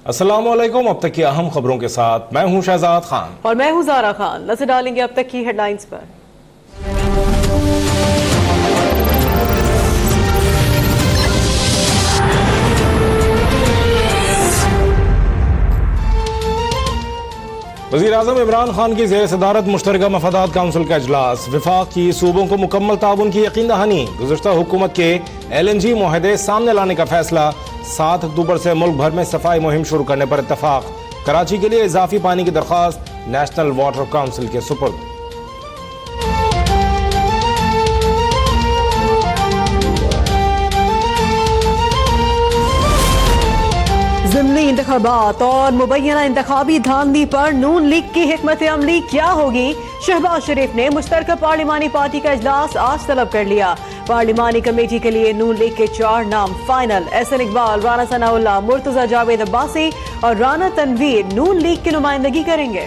अस्सलामुअलैकुम। अब तक की अहम खबरों के साथ मैं हूं शहजाद खान और मैं हूं ज़ारा खान। नजर डालेंगे अब तक की हेडलाइंस पर। वज़ीर-ए-आज़म इमरान खान की ज़ेर सदारत मुश्तरका मफादात काउंसिल का इजलास। विफाक की सूबों को मुकम्मल ताउन की यकीन दहानी। गुज़श्ता हुकूमत के LNG मुआहदे सामने लाने का फैसला। 7 अक्टूबर से मुल्क भर में सफाई मुहिम शुरू करने पर इत्तफाक। कराची के लिए इजाफी पानी की दरख्वास्त नेशनल वाटर काउंसिल के सुपुर्द। ज़िमनी इंतखाबात और मुबैना इंतखाबी धांधली पर नून लीग की हिकमत अमली क्या होगी? शहबाज शरीफ ने मुश्तरका पार्लिमानी पार्टी का इजलास आज तलब कर लिया। पार्लिमानी कमेटी के लिए नून लीग के 4 नाम फाइनल। एहसन इकबाल, राना सनाउल्लाह, मुर्तजा जावेद अब्बासी और राना तनवीर नून लीग की नुमाइंदगी करेंगे।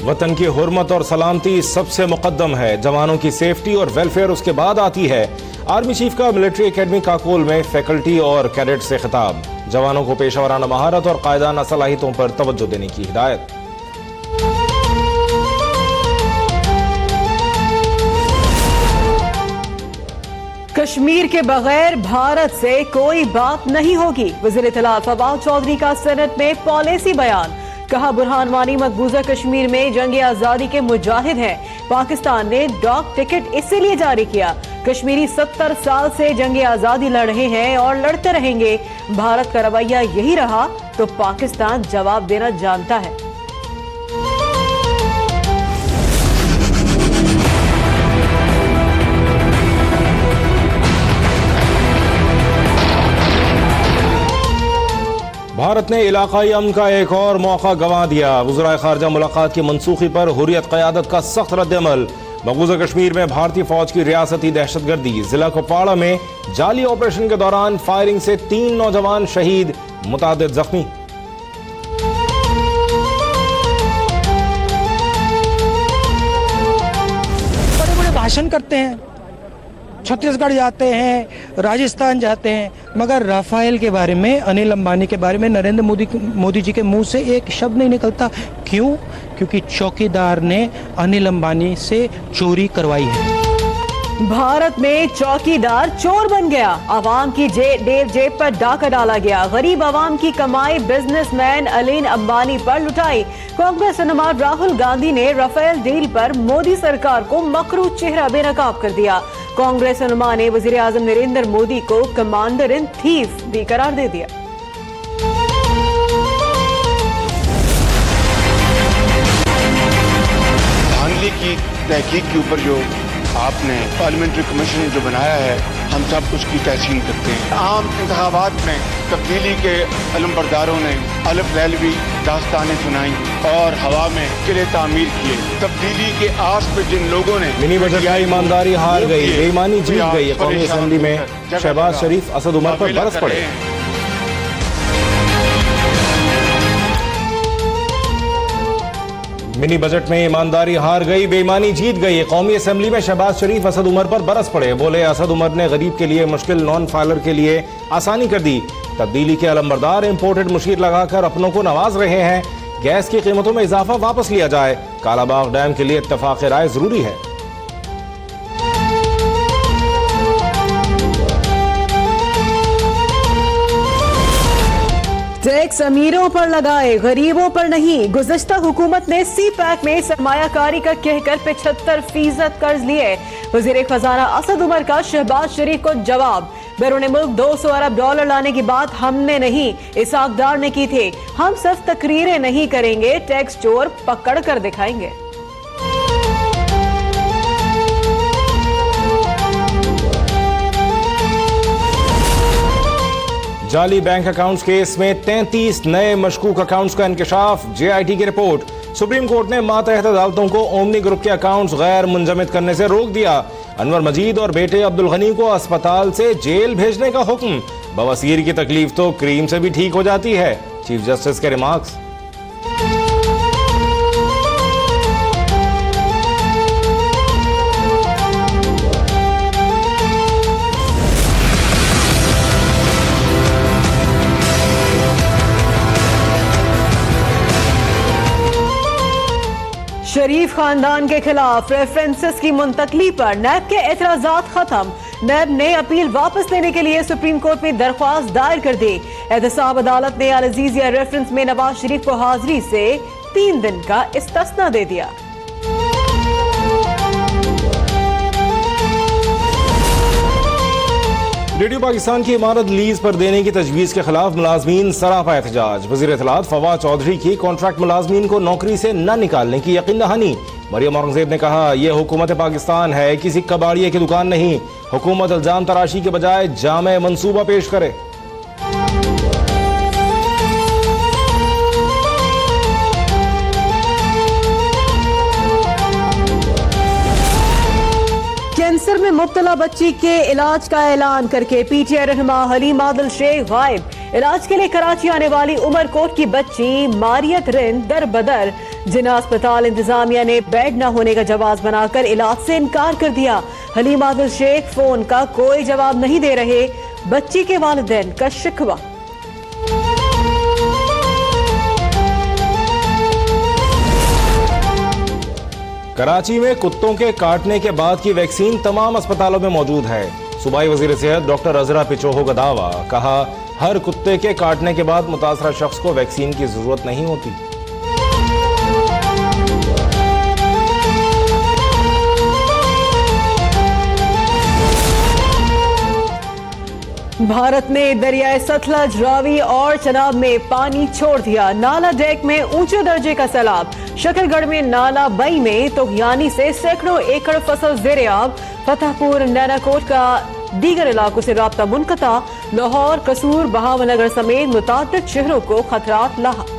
वतन की हुर्मत और सलामती सबसे मुकद्दम है। जवानों की सेफ्टी और वेलफेयर उसके बाद आती है। आर्मी चीफ का मिलिट्री एकेडमी काकोल में फैकल्टी और कैडेट से खिताब। जवानों को पेशा वराना महारत और कायदाना सलाहियतों पर तवज्जो देने की हिदायत। कश्मीर के बगैर भारत से कोई बात नहीं होगी। वज़ीर इत्तलात फवाद चौधरी का सेनेट में पॉलिसी बयान। कहा, बुरहान वानी मकबूजा कश्मीर में जंग आजादी के मुजाहिद हैं। पाकिस्तान ने डॉक टिकट इसीलिए जारी किया। कश्मीरी 70 साल से जंग आजादी लड़ रहे हैं और लड़ते रहेंगे। भारत का रवैया यही रहा तो पाकिस्तान जवाब देना जानता है। भारत ने इलाकाई अमन का एक और मौका गंवा दिया। वज़राए खारजा मुलाकात की मनसूखी पर हुर्रियत क़यादत का सख्त रद्द-ए-अमल। मकबूजा कश्मीर में भारतीय फौज की रियासती दहशतगर्दी। जिला कुपवाड़ा में जाली ऑपरेशन के दौरान फायरिंग से 3 नौजवान शहीद, मुतादिद जख्मी। बड़े बड़े भाषण करते हैं, छत्तीसगढ़ जाते हैं, राजस्थान जाते हैं, मगर राफेल के बारे में, अनिल अंबानी के बारे में नरेंद्र मोदी जी के मुंह से एक शब्द नहीं निकलता। क्यों? क्योंकि चौकीदार ने अनिल अंबानी से चोरी करवाई है। भारत में चौकीदार चोर बन गया। आवाम की जेब पर डाका डाला गया। गरीब आवाम की कमाई बिजनेसमैन अनिल अंबानी पर लुटाई। कांग्रेस रहनुमा राहुल गांधी ने राफेल डील पर मोदी सरकार को मकरू चेहरा बेनकाब कर दिया। कांग्रेस रहनुमा ने वजीर आजम नरेंद्र मोदी को कमांडर इन थीफ भी करार दे दिया। धांधली की तहकीक के ऊपर जो आपने पार्लियामेंट्री कमीशन जो बनाया है, हम सब उसकी तहसीन करते हैं। आम इंतखाबात में तब्दीली के अलमबरदारों ने अलफ लैलवी दास्तानें सुनाई और हवा में किले तामीर किए। तब्दीली के आस पे जिन लोगों ने मिनी बजट का ईमानदारी हार गई, बेईमानी जीत गई। कौमी असेंबली में शहबाज शरीफ असद उमर पर बरस पड़े। मिनी बजट में ईमानदारी हार गई, बेईमानी जीत गई। कौमी असेंबली में शहबाज शरीफ असद उमर पर बरस पड़े। बोले, असद उमर ने गरीब के लिए मुश्किल नॉन फाइलर के लिए आसानी कर दी। तब्दीली के अलमबरदार इंपोर्टेड मुशीर लगाकर अपनों को नवाज रहे हैं। गैस की कीमतों में इजाफा वापस लिया जाए। कालाबाग डैम के लिए इत्तफाक राय जरूरी है। टैक्स अमीरों पर लगाए, गरीबों पर नहीं। गुज़श्ता हुकूमत ने CPEC में सरमायाकारी का कहकर 75% कर्ज लिए। वज़ीर खजाना असद उमर का शहबाज शरीफ को जवाब। बैरून मुल्क 200 अरब डॉलर लाने की बात हमने नहीं, इसाक डार ने की थी। हम सिर्फ तकरीरें नहीं करेंगे, टैक्स चोर पकड़ कर दिखाएंगे। जाली बैंक अकाउंट्स केस में 33 नए मशकूक अकाउंट्स का इंकशाफ। JIT की रिपोर्ट। सुप्रीम कोर्ट ने मातहत अदालतों को ओमनी ग्रुप के अकाउंट्स गैर मुंजमद करने से रोक दिया। अनवर मजीद और बेटे अब्दुल गनी को अस्पताल से जेल भेजने का हुक्म। बवासीर की तकलीफ तो क्रीम से भी ठीक हो जाती है, चीफ जस्टिस के रिमार्क्स। शरीफ खानदान के खिलाफ रेफरेंसेस की मुंतकली पर नैब के एतराजात खत्म। नैब ने अपील वापस लेने के लिए सुप्रीम कोर्ट में दरख्वास्त दायर कर दी। एहतसाब अदालत ने अल अजीजिया रेफरेंस में नवाज शरीफ को हाजिरी से 3 दिन का इस्तिस्ना दे दिया। रेडियो पाकिस्तान की इमारत लीज पर देने की तजवीज़ के खिलाफ मुलाजमीन सरापा एहतजाज। वज़ीर इत्तलात फवाद चौधरी की कॉन्ट्रैक्ट मुलाजमीन को नौकरी से न निकालने की यकीन दहानी। मरियम औरंगजेब ने कहा, यह हुकूमत पाकिस्तान है, किसी कबाड़िए की दुकान नहीं। हुकूमत इल्जाम तराशी के बजाय जामे मंसूबा पेश करे। कैंसर में मुब्तला बच्ची के इलाज का ऐलान करके पीटीआई रहनुमा हलीम आदिल शेख गायब। इलाज के लिए कराची आने वाली उमरकोट की बच्ची मारियत रिन दर बदर। जिना अस्पताल इंतजामिया ने बेड न होने का जवाब बनाकर इलाज से इनकार कर दिया। हलीम आदिल शेख फोन का कोई जवाब नहीं दे रहे, बच्ची के वालिदैन का शिकवा। कराची में कुत्तों के काटने के बाद की वैक्सीन तमाम अस्पतालों में मौजूद है। सूबाई वजीर सेहत डॉक्टर अजरा पिचोहो का दावा। कहा, हर कुत्ते के काटने के बाद मुतासरा शख्स को वैक्सीन की जरूरत नहीं होती। भारत ने दरियाए सतलज, रावी और चनाब में पानी छोड़ दिया। नाला डेक में ऊंचे दर्जे का सैलाब। शकरगढ़ में नाला बई में तोगयानी से सैकड़ों एकड़ फसल ज़ेर-ए-आब। फतेहपुर, नैनाकोट का दीगर इलाकों से राब्ता मुनक़ता। लाहौर, कसूर, बहावनगर समेत मुतादिद शहरों को खतरात लाहक।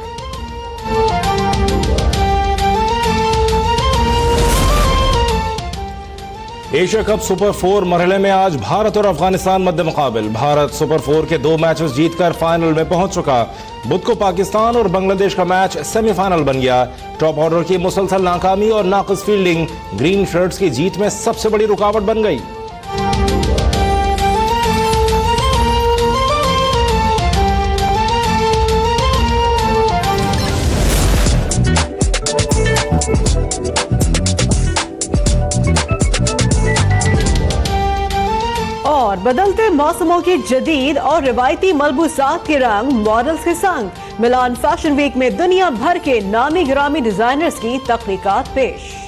एशिया कप सुपर 4 मरहले में आज भारत और अफगानिस्तान मध्य मुकाबिल। भारत सुपर 4 के 2 मैचेस जीतकर फाइनल में पहुंच चुका। बुध को पाकिस्तान और बांग्लादेश का मैच सेमीफाइनल बन गया। टॉप ऑर्डर की मुसलसल नाकामी और नाक़िस फील्डिंग ग्रीन शर्ट्स की जीत में सबसे बड़ी रुकावट बन गई। और बदलते मौसमों की जदीद और रिवायती मलबूसात के रंग मॉडल्स के संग मिलान फैशन वीक में दुनिया भर के नामी गिरामी डिजाइनर्स की तख्लीकात पेश।